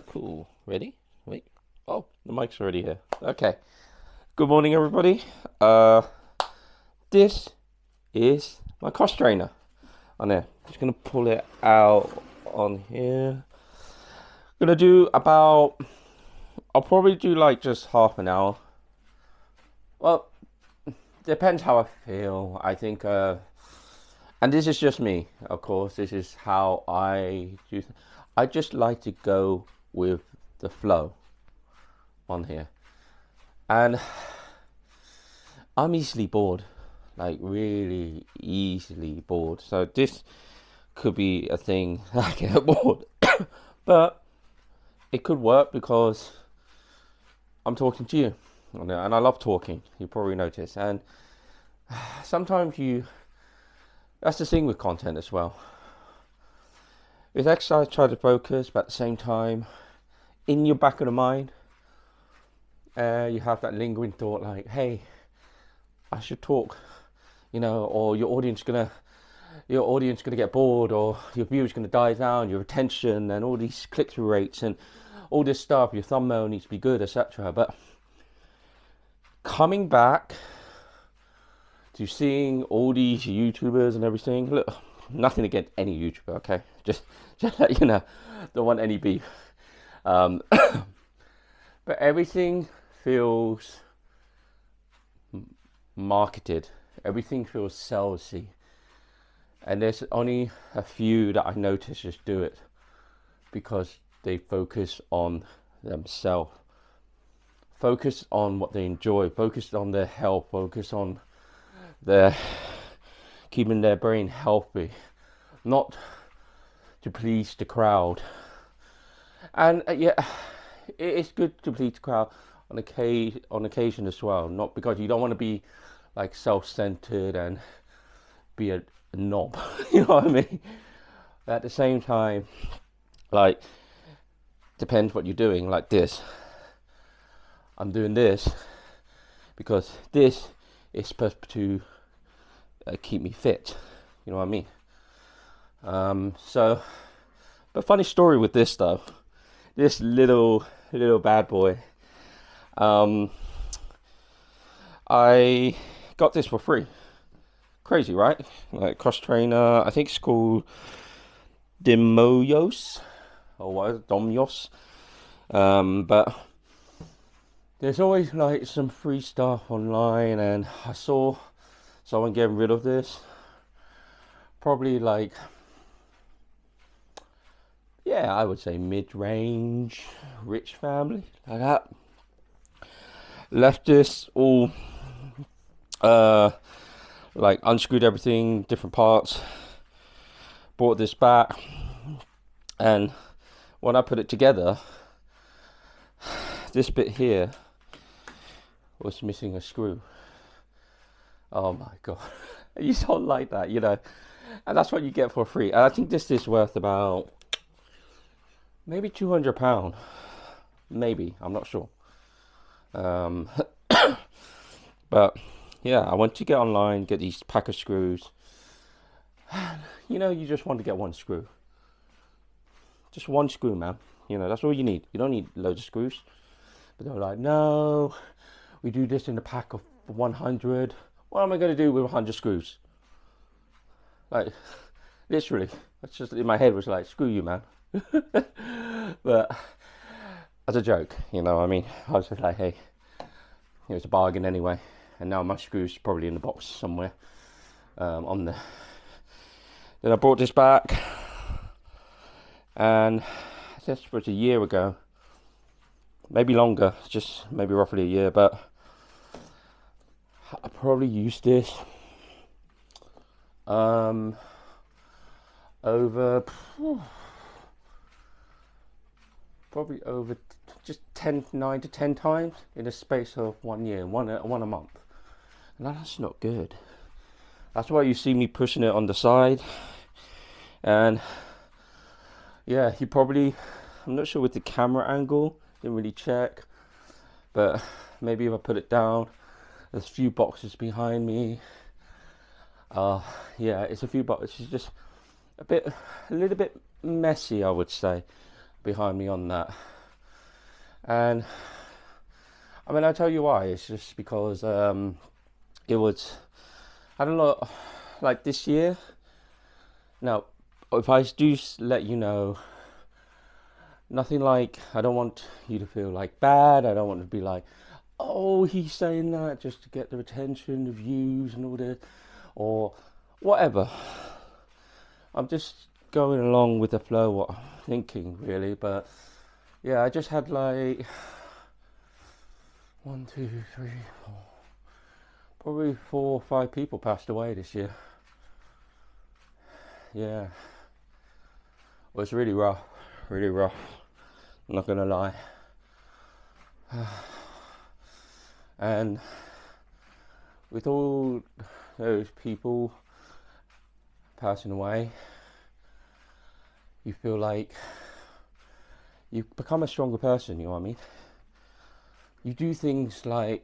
Cool. Ready? Wait. Oh, the mic's already here. Okay. Good morning, everybody. This is my cross trainer on there. Just gonna pull it out on here. Gonna do about. I'll probably do like just half an hour. Well, depends how I feel. I think. And this is just me, of course. This is how I do. I just like to go with the flow on here, and I'm easily bored, like really easily bored. So this could be a thing I get bored, but it could work because I'm talking to you, and I love talking. You probably notice, and sometimes you. That's the thing with content as well. With exercise, try to focus, but at the same time, in your back of the mind, you have that lingering thought like, "Hey, I should talk," or your audience gonna get bored, or your viewers gonna die down, your attention and all these click-through rates and all this stuff. Your thumbnail needs to be good, etc. But coming back to seeing all these YouTubers and everything, look, nothing against any YouTuber, okay? Just let you know, don't want any beef. But everything feels marketed. Everything feels salesy. And there's only a few that I notice just do it because they focus on themselves. Focus on what they enjoy. Focus on their health. Focus on their keeping their brain healthy. Not to please the crowd. And it's good to please the crowd on occasion as well. Not because you don't want to be like self-centered and be a knob. You know what I mean? At the same time, like, depends what you're doing. Like this, I'm doing this because this is supposed to keep me fit. You know what I mean? But funny story with this though. This little bad boy. I got this for free. Crazy, right? Like cross trainer. I think it's called Dimoyos or what? Domyos. But there's always like some free stuff online, and I saw someone getting rid of this. Probably like, yeah, I would say mid-range, rich family, like that. Left this all, like unscrewed everything, different parts. Brought this back, and when I put it together, this bit here was missing a screw. Oh my god, you don't like that, and that's what you get for free. And I think this is worth about maybe £200, maybe, I'm not sure. But yeah, I went to get online, get these pack of screws. You just want to get one screw, just one screw, man. That's all you need. You don't need loads of screws. But they're like, no, we do this in a pack of 100. What am I going to do with 100 screws? Like, literally, that's just in my head was like, screw you, man. But as a joke, I was just like, hey, it was a bargain anyway. And now my screws probably in the box somewhere on there. Then I brought this back, and this was a year ago, maybe longer, just maybe roughly a year, but I probably used this over just 9 to 10 times in the space of 1 year, one a month. And that's not good. That's why you see me pushing it on the side. And yeah, I'm not sure with the camera angle, didn't really check, but maybe if I put it down, there's a few boxes behind me. Yeah, it's a few boxes. It's just a little bit messy, I would say, behind me on that. And I mean, I'll tell you why. It's just because it was, I don't know, like this year. Now, if I do let you know, nothing like, I don't want you to feel like bad. I don't want to be like, oh, he's saying that just to get the attention, the views and all this, or whatever. I'm just going along with the flow, what I'm thinking, really. But yeah, I just had like 1, 2, 3, 4, probably 4 or 5 people passed away this year. Yeah, it was really rough, really rough. I'm not gonna lie. And with all those people passing away, you feel like you become a stronger person, you know what I mean? You do things like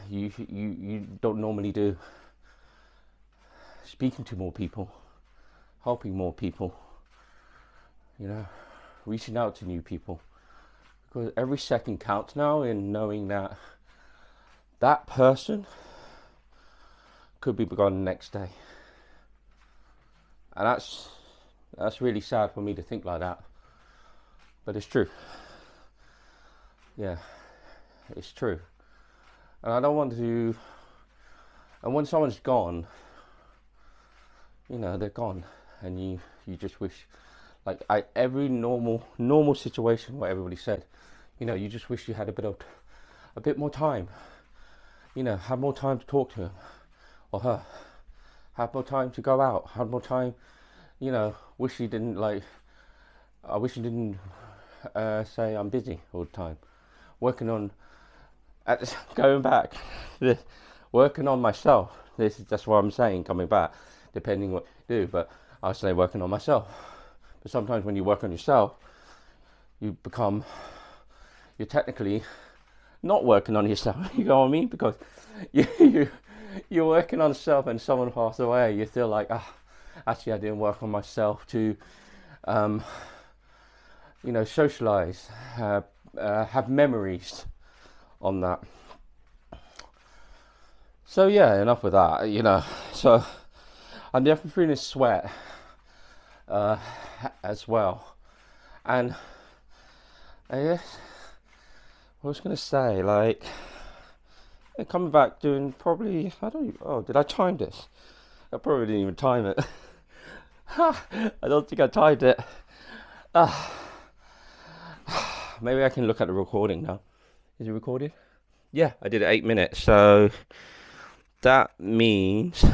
you don't normally do. Speaking to more people, helping more people, you know, reaching out to new people. Because every second counts now in knowing that that person could be gone the next day. And that's really sad for me to think like that. But it's true. Yeah, it's true. And I don't want to, and when someone's gone, you know, they're gone, and you just wish, like every normal situation, what everybody said, you know, you just wish you had a bit more time, you know, have more time to talk to him or her, have more time to go out, have more time, you know, wish you didn't I wish you didn't say I'm busy all the time, working on, going back, working on myself. That's what I'm saying, coming back, depending what you do, but I'll say working on myself. But sometimes when you work on yourself, you're technically not working on yourself. You know what I mean? Because you're working on yourself, and someone passed away. You feel like, actually, I didn't work on myself to, you know, socialize, have memories on that. So yeah, enough with that. You know, so I'm definitely feeling sweat as well, and I guess I was gonna say, like, coming back doing probably, did I time this? I probably didn't even time it. I don't think I timed it. Maybe I can look at the recording now. Is it recorded? Yeah, I did it 8 minutes, so that means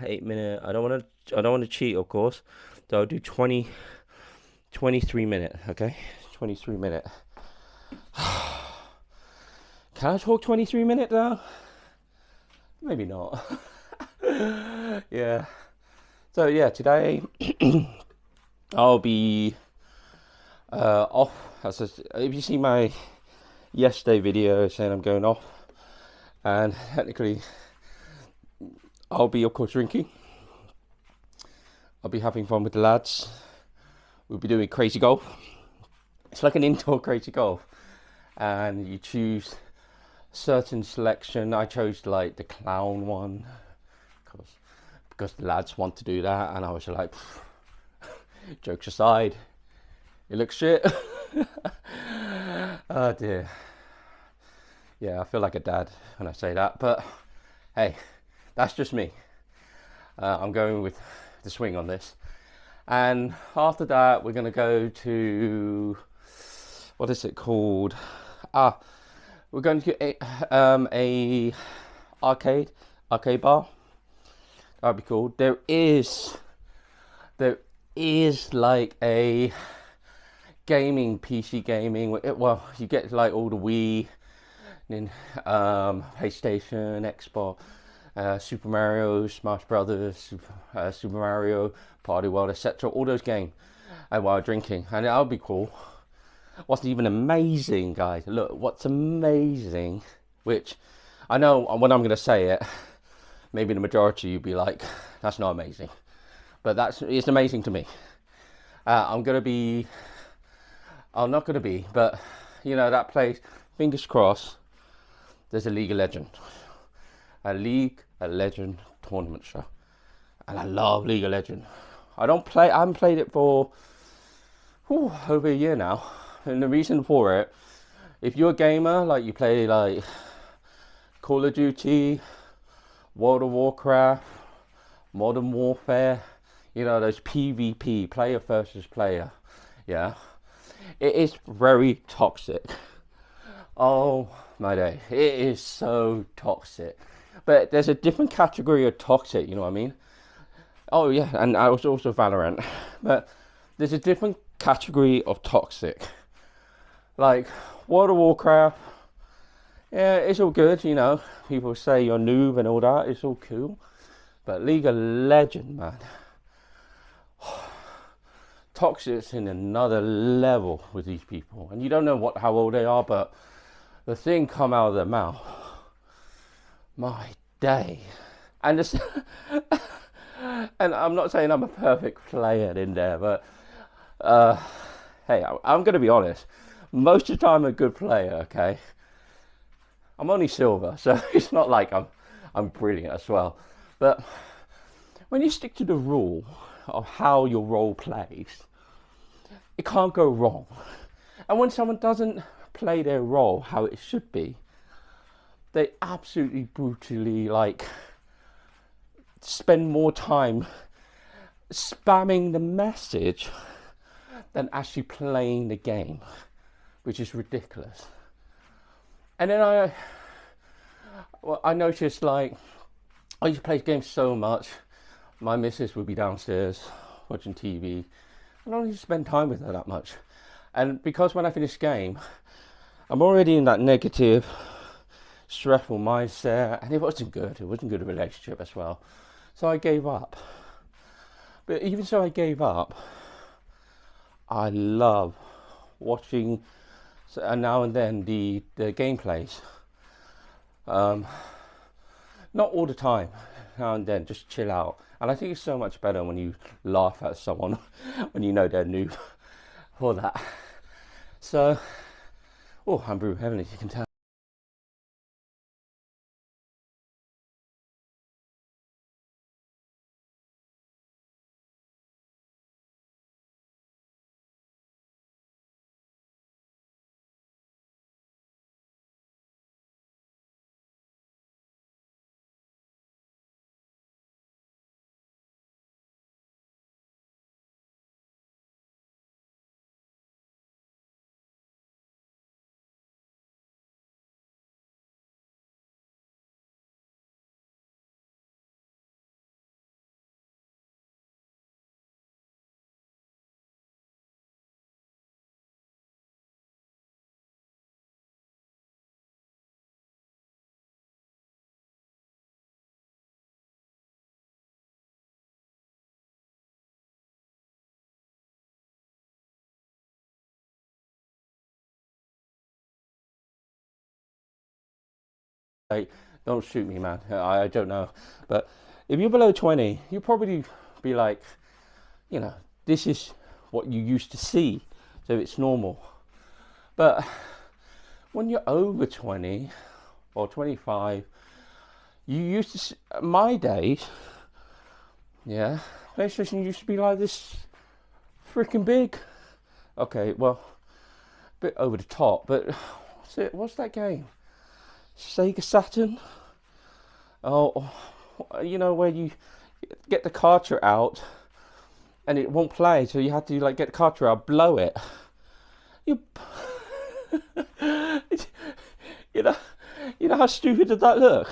8 minute. I don't want to cheat, of course. So I'll do 23 minute. Okay, 23 minute. Can I talk 23 minutes now? Maybe not. Yeah. So yeah, today I'll be off. If you see my yesterday video saying I'm going off, and technically I'll be, of course, drinking. I'll be having fun with the lads. We'll be doing crazy golf. It's like an indoor crazy golf, and you choose a certain selection. I chose like the clown one because the lads want to do that, and I was like, jokes aside, it looks shit. Oh dear. Yeah, I feel like a dad when I say that, but hey, that's just me. I'm going with the swing on this. And after that, we're going to go to, what is it called? We're going to a arcade bar. That'd be cool. There is like a PC gaming. Well, you get like all the Wii, and PlayStation, Xbox, Super Mario, Smash Brothers, Super Mario, Party World, etc. All those games, and while drinking, and that'll be cool. What's even amazing, guys? Look, what's amazing, which I know when I'm going to say it, maybe the majority of you be like, "That's not amazing," but it's amazing to me. I'm gonna be. I'm not gonna be, but you know that place. Fingers crossed. There's a League of Legends, tournament show, and I love League of Legends. I haven't played it for over a year now, and the reason for it, if you're a gamer, like you play like Call of Duty, World of Warcraft, Modern Warfare, you know, those PvP, player versus player, yeah, it is very toxic. Oh my day, it is so toxic. But there's a different category of toxic, you know what I mean? Oh yeah, and I was also Valorant. But there's a different category of toxic. Like World of Warcraft, yeah, it's all good, you know. People say you're a noob and all that, it's all cool. But League of Legends, man. Toxic's in another level with these people. And you don't know how old they are, but the thing come out of their mouth. My day. And this, and I'm not saying I'm a perfect player in there, but hey, I'm going to be honest. Most of the time, I'm a good player. Okay, I'm only silver, so it's not like I'm brilliant as well. But when you stick to the rule of how your role plays, it can't go wrong. And when someone doesn't play their role how it should be, they absolutely brutally like spend more time spamming the message than actually playing the game, which is ridiculous. And then I noticed, like, I used to play games so much, my missus would be downstairs watching TV, and I don't even spend time with her that much. And because when I finish the game, I'm already in that negative, stressful mindset, and it wasn't good. It wasn't good a relationship as well. So I gave up. But even so I gave up, I love watching now and then the gameplays. Not all the time, now and then, just chill out. And I think it's so much better when you laugh at someone when you know they're new for that. So, I'm brew heavily, you can tell. Like, don't shoot me, man. I don't know. But if you're below 20, you'll probably be like, you know, this is what you used to see, so it's normal. But when you're over 20 or 25, you used to see, my days, yeah, PlayStation used to be like this freaking big. Okay, well, a bit over the top, but what's that game? Sega Saturn? Oh, you know, where you get the cartridge out and it won't play, so you have to like get the cartridge out, blow it. You, you know, you know how stupid does that look?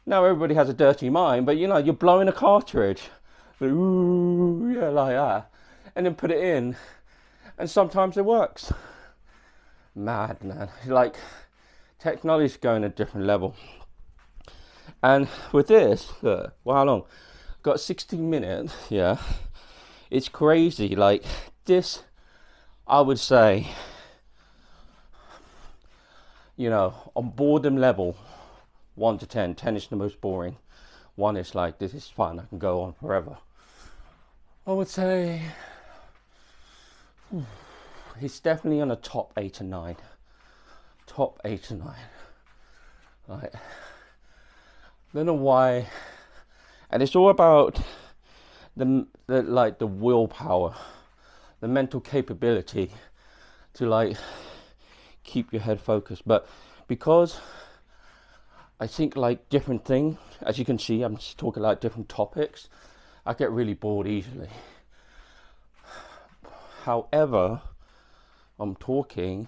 Now everybody has a dirty mind, but you know, you're blowing a cartridge, ooh, yeah, like that, and then put it in, and sometimes it works. Mad, man. Like, technology's going a different level. And with this, look, well, how long? Got 16 minutes, yeah. It's crazy. Like, this, I would say, you know, on boredom level, 1 to 10. 10 is the most boring. 1 is like, this is fun, I can go on forever. I would say He's definitely on a top 8 or 9. Top 8 or 9. Right. Don't know why. And it's all about the willpower, the mental capability to like keep your head focused. But because I think like different thing, as you can see, I'm just talking like different topics, I get really bored easily. However, I'm talking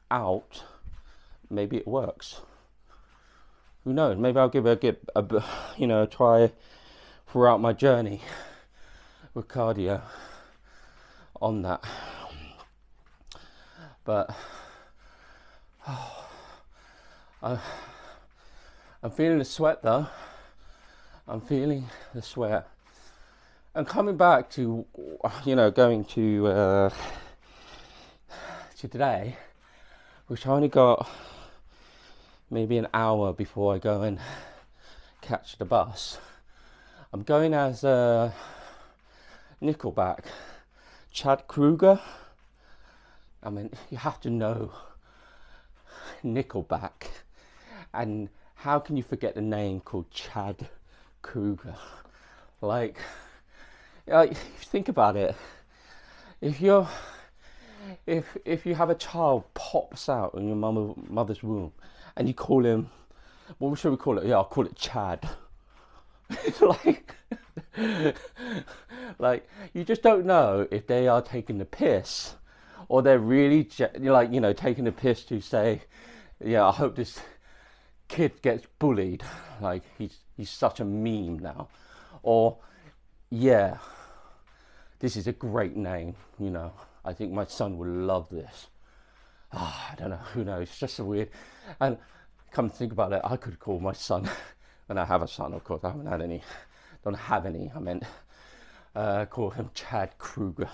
out, maybe it works. Who knows? Maybe I'll give it a try throughout my journey with cardio on that. But I'm feeling the sweat though. I'm feeling the sweat. And coming back to, going to today, which I only got maybe an hour before I go and catch the bus. I'm going as Nickelback, Chad Kroeger. I mean, you have to know Nickelback, and how can you forget the name called Chad Kroeger? Like think about it. If you have a child pops out in your mother's womb, and you call him, what should we call it? Yeah, I'll call it Chad. like you just don't know if they are taking the piss, or they're really taking the piss to say, yeah, I hope this kid gets bullied. Like he's such a meme now, or yeah, this is a great name. I think my son will love this. I don't know. Who knows? It's just so weird. And come to think about it, I could call my son, and I have a son, of course. I haven't had any. Don't have any. I meant call him Chad Kroeger.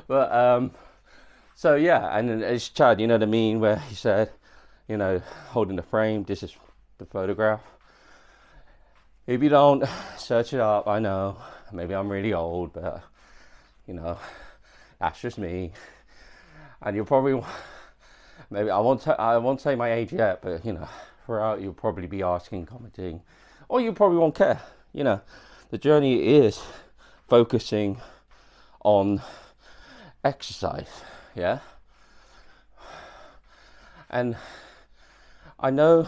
But so yeah, and it's Chad. You know what I mean? Where he said, holding the frame. This is the photograph. If you don't search it up, I know maybe I'm really old, but that's just me. And you'll probably, maybe I won't say my age yet, but throughout you'll probably be asking, commenting, or you probably won't care. The journey is focusing on exercise, yeah. And I know,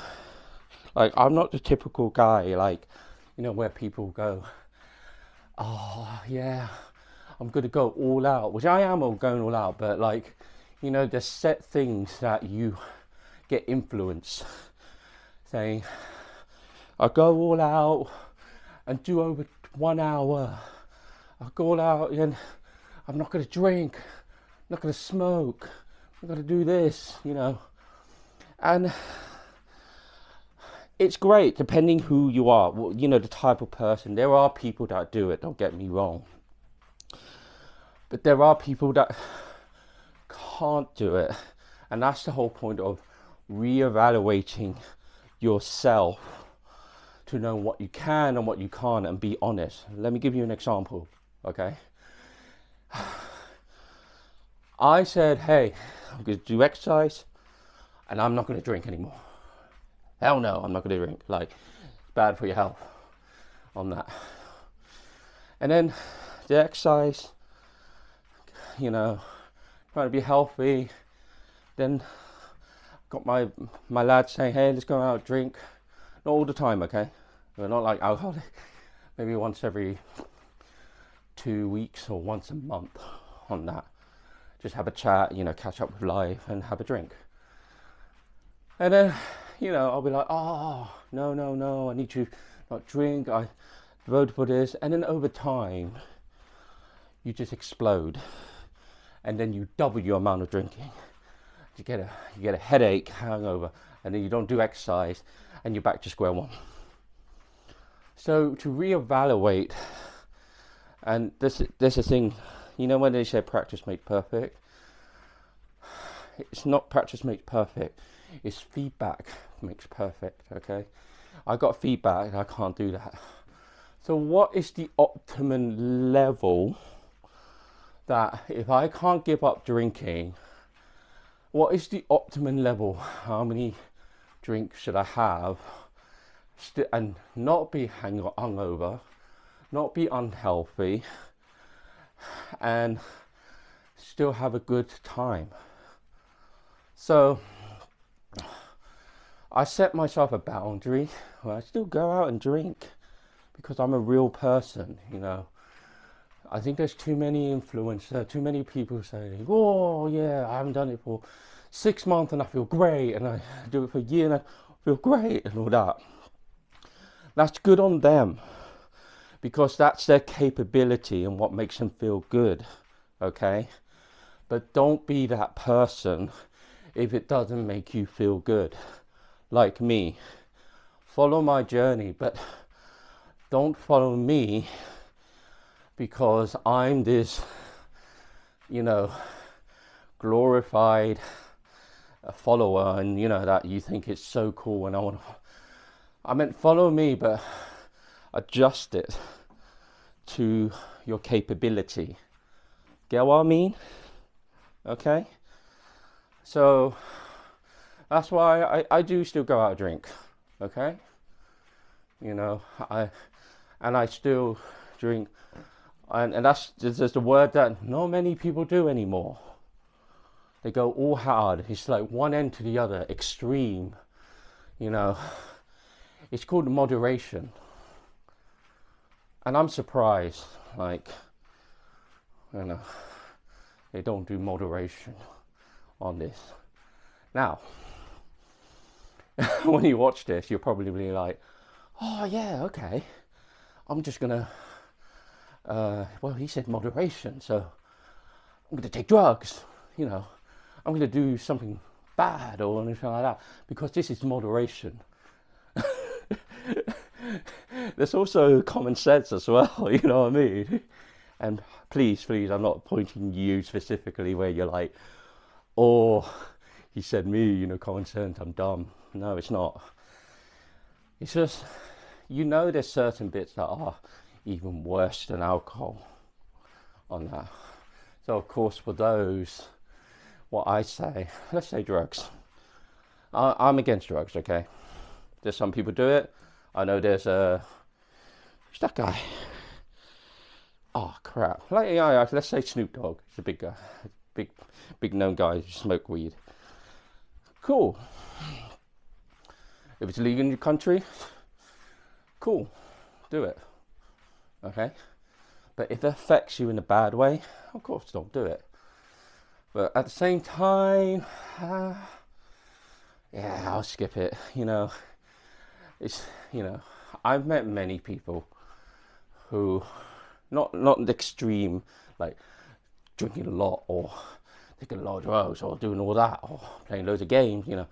like, I'm not the typical guy, like, where people go, oh yeah, I'm gonna go all out, which I am going all out, but like, there's set things that you get influenced, saying, I'll go all out and do over 1 hour. I'll go all out and I'm not gonna drink, I'm not gonna smoke, I'm gonna do this, and it's great depending who you are, the type of person. There are people that do it, don't get me wrong, but there are people that can't do it, and that's the whole point of reevaluating yourself to know what you can and what you can't, and be honest. Let me give you an example, okay? I said, hey, I'm going to do exercise and I'm not going to drink anymore. Hell no, I'm not going to drink. Like, it's bad for your health on that. And then the exercise, trying to be healthy. Then got my lads saying, hey, let's go out and drink. Not all the time, okay? We're not like alcoholic. Maybe once every 2 weeks or once a month on that. Just have a chat, catch up with life and have a drink. And then, I'll be like, oh, no, I need to not drink. I voted for this. And then over time, you just explode. And then you double your amount of drinking. You get a headache, hangover, and then you don't do exercise, and you're back to square one. So to reevaluate, and this is a thing, when they say practice makes perfect, it's not practice makes perfect, it's feedback makes perfect, okay? I got feedback, I can't do that. So what is the optimum level that if I can't give up drinking, what is the optimum level? How many drinks should I have and not be hungover, not be unhealthy, and still have a good time? So I set myself a boundary where I still go out and drink because I'm a real person, you know. I think there's too many influencers, too many people saying, oh yeah, I haven't done it for 6 months and I feel great, and I do it for a year and I feel great and all that. That's good on them because that's their capability and what makes them feel good, okay? But don't be that person if it doesn't make you feel good. Like me, follow my journey, but don't follow me because I'm this, you know, glorified follower, and you know that you think it's so cool, and I meant follow me, but adjust it to your capability. Get what I mean? Okay? So that's why I do still go out and drink, okay? You know, I still drink, and that's just a word that not many people do anymore. They go all hard. It's like one end to the other, extreme, you know. It's called moderation. And I'm surprised, like, you know, they don't do moderation on this. Now, when you watch this, you're probably be like, oh yeah, okay, I'm just gonna, well, he said moderation, so I'm gonna take drugs, you know, I'm gonna do something bad or anything like that, because this is moderation. There's also common sense as well, you know what I mean? And please, I'm not pointing you specifically where you're like, oh, he said me, you know, common sense, I'm dumb. No, it's not. It's just, you know, there's certain bits that are even worse than alcohol on that. So of course for those, what I say, let's say drugs. I'm against drugs, okay? There's some people do it. I know there's who's that guy? Oh crap! Like, yeah, let's say Snoop Dogg. He's a big guy, big known guy who smoke weed. Cool. If it's legal in your country, cool, do it. Okay. But if it affects you in a bad way, of course don't do it. But at the same time, yeah, I'll skip it. You know, it's, you know, I've met many people who, not the extreme, like drinking a lot or taking a lot of drugs or doing all that or playing loads of games. You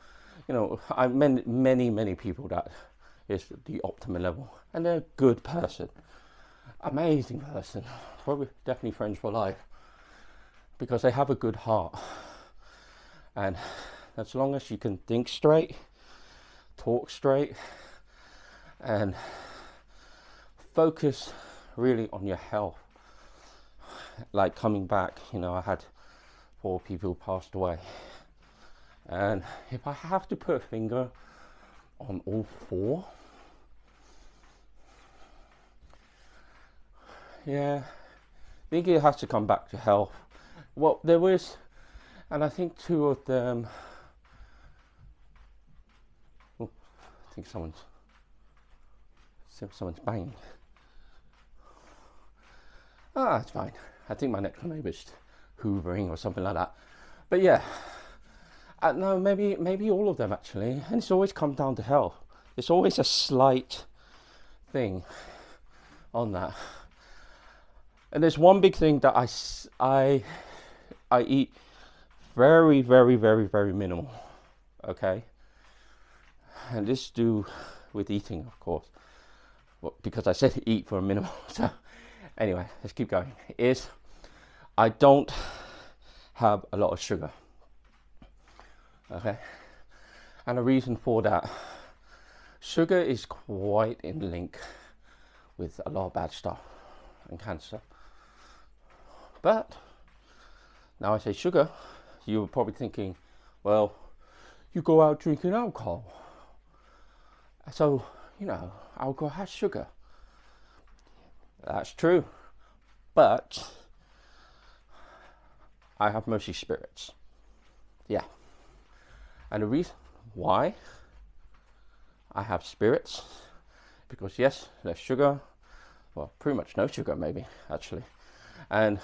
know, I've met many people that is the optimum level, and they're a good person, amazing person, probably definitely friends for life, because they have a good heart. And as long as you can think straight, talk straight, and focus really on your health. Like coming back, you know, I had 4 people passed away, and if I have to put a finger on all 4, yeah, I think it has to come back to health. Well, there was, and I think 2 of them, oh, I think someone's banging. Ah, it's fine. I think my next door neighbour's hoovering or something like that. But yeah, no, maybe all of them actually. And it's always come down to health. It's always a slight thing on that. And there's one big thing that I eat very minimal. Okay, and this do with eating, of course. Well, because I said eat for a minimal. So anyway, let's keep going. Is I don't have a lot of sugar. Okay, and the reason for that, sugar is quite in link with a lot of bad stuff and cancer. But Now I say sugar, you're probably thinking, well, you go out drinking alcohol. So, alcohol has sugar. That's true. But I have mostly spirits. Yeah. And the reason why I have spirits, because yes, there's sugar. Well, pretty much no sugar maybe, actually. And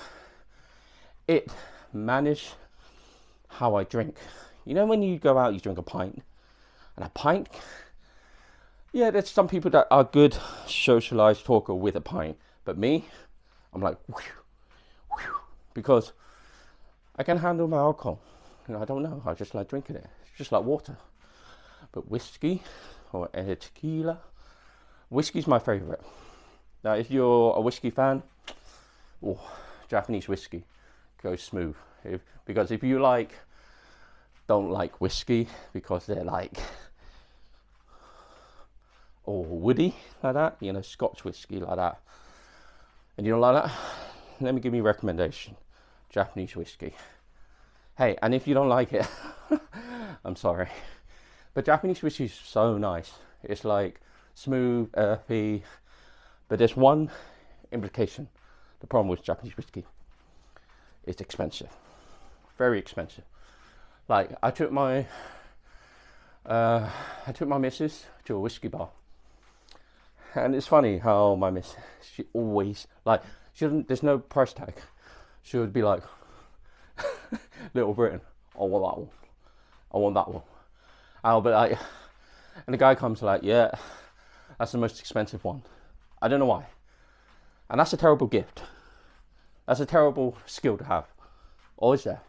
it managed how I drink. When you go out, you drink a pint. And a pint, yeah, there's some people that are good socialized talker with a pint. But me, I'm like, whew, whew, because I can handle my alcohol. I don't know, I just like drinking it. It's just like water. But whiskey or tequila, whiskey's my favorite. Now, if you're a whiskey fan, Japanese whiskey goes smooth. Because if you don't like whiskey because they're woody like that, Scotch whiskey like that, and you don't like that, let me give you a recommendation: Japanese whiskey. Hey, and if you don't like it, I'm sorry, but Japanese whiskey is so nice. It's smooth, earthy, but there's one implication. The problem with Japanese whiskey, it's expensive, very expensive. I took my missus to a whiskey bar, and it's funny how my missus, she always she doesn't. There's no price tag. She would be like, Little Britain, I want that one. I want that one. I'll be like, and the guy comes yeah, that's the most expensive one. I don't know why. And that's a terrible gift. That's a terrible skill to have. Or is there?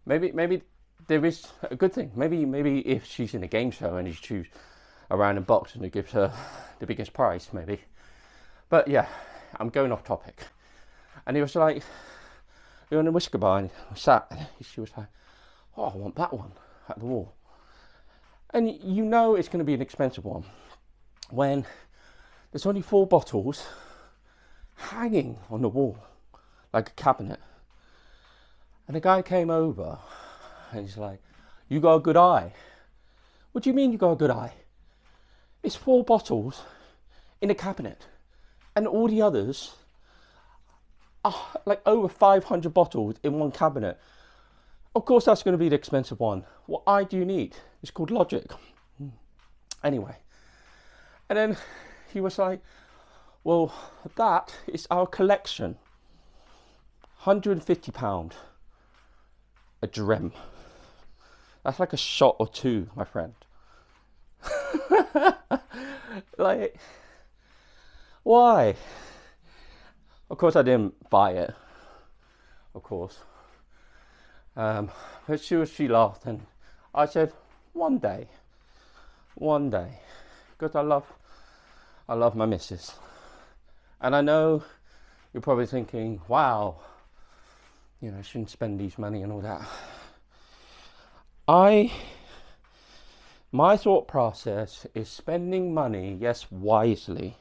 Maybe there is a good thing. Maybe if she's in a game show and you choose a random box and it gives her the biggest prize, maybe. But yeah, I'm going off topic. And he was like, we were in a whiskey bar and we sat, and she was like, oh, I want that one at the wall. And it's going to be an expensive one when there's only 4 bottles hanging on the wall like a cabinet. And the guy came over and he's like, you got a good eye. What do you mean you got a good eye? It's 4 bottles in a cabinet, and all the others are over 500 bottles in one cabinet. Of course that's going to be the expensive one. What eye do you need? It's called logic. Anyway, and then he was like, well, that is our collection. £150 a dram. That's like a shot or 2, my friend. Why? Of course I didn't buy it. Of course. But she laughed, and I said, one day. Because I love my missus. And I know you're probably thinking, wow, I shouldn't spend these money and all that. My thought process is spending money, yes, wisely,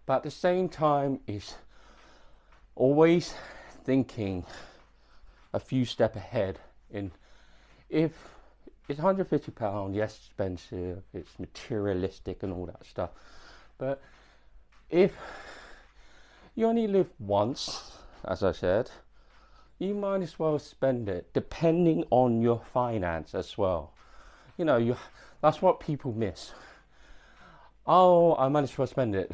but at the same time is always thinking a few steps ahead. If it's £150, yes, expensive, it's materialistic and all that stuff, but if you only live once, as I said, you might as well spend it, depending on your finance as well. That's what people miss. Oh, I might as well spend it.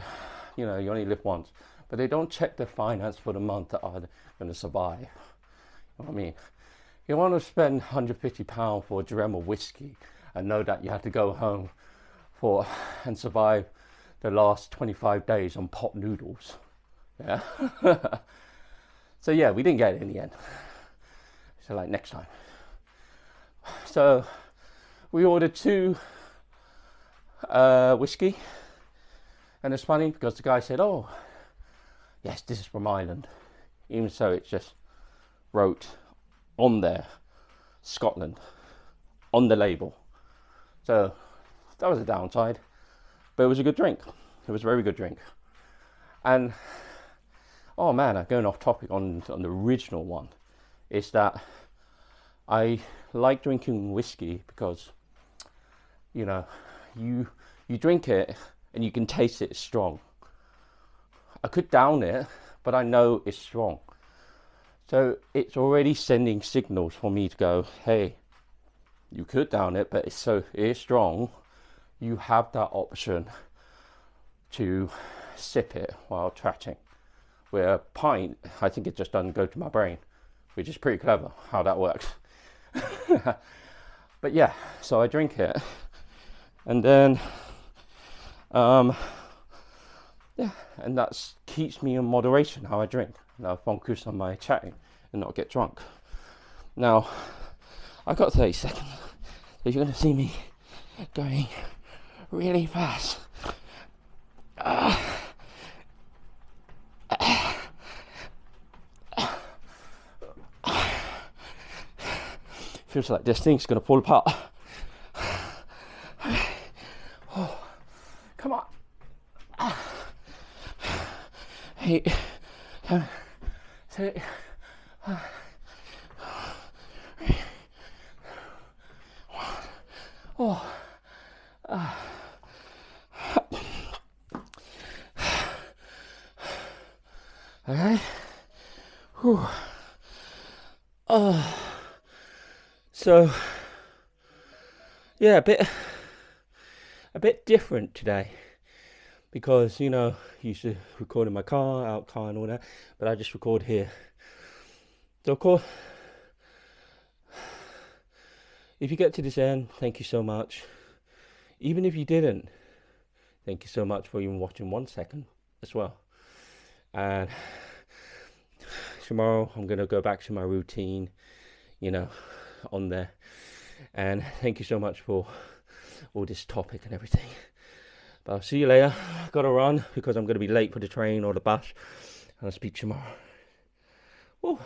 You only live once. But they don't check their finance for the month that are going to survive. You know what I mean? You want to spend £150 for a dram of whiskey and know that you have to go home and survive the last 25 days on pot noodles. Yeah. So yeah, we didn't get it in the end. So next time. So we ordered 2 whiskey, and it's funny because the guy said, oh yes, this is from Ireland. Even so, it just wrote on there Scotland on the label. So that was a downside, but it was a good drink. It was a very good drink. And oh man, I'm going off topic on the original one. is that I like drinking whiskey because, you know, you drink it and you can taste it strong. I could down it, but I know it's strong. So it's already sending signals for me to go, hey, you could down it, but it is strong. You have that option to sip it while chatting. Where a pint, I think it just doesn't go to my brain, which is pretty clever how that works. But yeah, so I drink it, and then yeah, and that keeps me in moderation how I drink. And I focus on my chatting and not get drunk. Now, I've got 30 seconds, so you're going to see me going really fast. Feels like this thing's going to fall apart. Oh, come on. 8, 7, 6, 5, 3, 1. Okay. Whew. So yeah, a bit different today, because you know, I used to record in my car and all that, but I just record here. So of course, if you get to this end, thank you so much. Even if you didn't, thank you so much for even watching 1 second as well. And tomorrow I'm gonna go back to my routine, you know, on there. And thank you so much for all this topic and everything. But I'll see you later. I've got to run because I'm going to be late for the train or the bus. And I'll speak tomorrow. Woo.